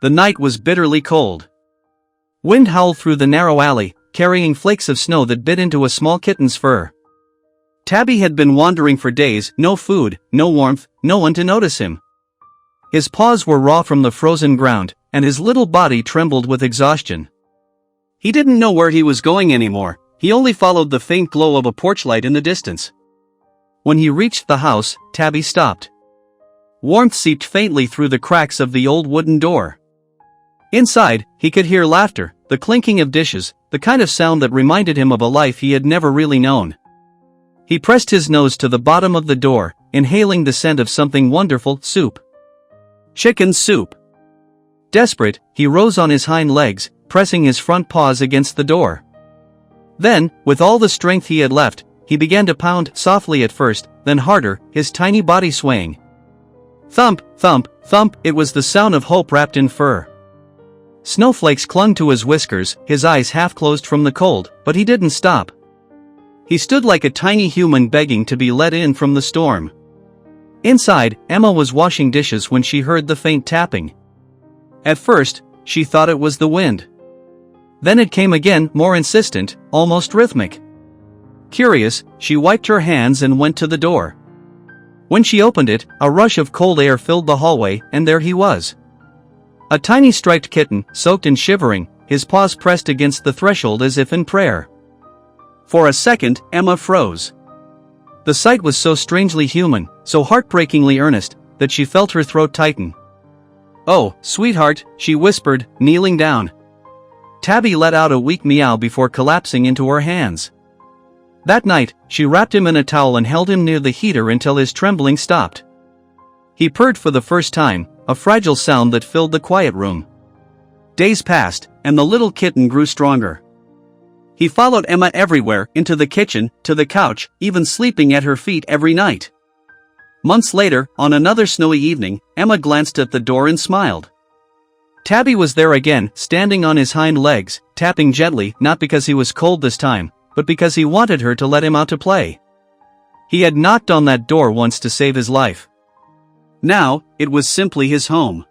The night was bitterly cold. Wind howled through the narrow alley, carrying flakes of snow that bit into a small kitten's fur. Tabby had been wandering for days, no food, no warmth, no one to notice him. His paws were raw from the frozen ground, and his little body trembled with exhaustion. He didn't know where he was going anymore, he only followed the faint glow of a porch light in the distance. When he reached the house, Tabby stopped. Warmth seeped faintly through the cracks of the old wooden door. Inside, he could hear laughter, the clinking of dishes, the kind of sound that reminded him of a life he had never really known. He pressed his nose to the bottom of the door, inhaling the scent of something wonderful, soup. Chicken soup. Desperate, he rose on his hind legs, pressing his front paws against the door. Then, with all the strength he had left, he began to pound, softly at first, then harder, his tiny body swaying. Thump, thump, thump, it was the sound of hope wrapped in fur. Snowflakes clung to his whiskers, his eyes half closed from the cold, but he didn't stop. He stood like a tiny human begging to be let in from the storm. Inside, Emma was washing dishes when she heard the faint tapping. At first, she thought it was the wind. Then it came again, more insistent, almost rhythmic. Curious, she wiped her hands and went to the door. When she opened it, a rush of cold air filled the hallway, and there he was. A tiny striped kitten, soaked and shivering, his paws pressed against the threshold as if in prayer. For a second, Emma froze. The sight was so strangely human, so heartbreakingly earnest, that she felt her throat tighten. "Oh, sweetheart," she whispered, kneeling down. Tabby let out a weak meow before collapsing into her hands. That night, she wrapped him in a towel and held him near the heater until his trembling stopped. He purred for the first time, a fragile sound that filled the quiet room. Days passed, and the little kitten grew stronger. He followed Emma everywhere, into the kitchen, to the couch, even sleeping at her feet every night. Months later, on another snowy evening, Emma glanced at the door and smiled. Tabby was there again, standing on his hind legs, tapping gently, not because he was cold this time, but because he wanted her to let him out to play. He had knocked on that door once to save his life. Now, it was simply his home.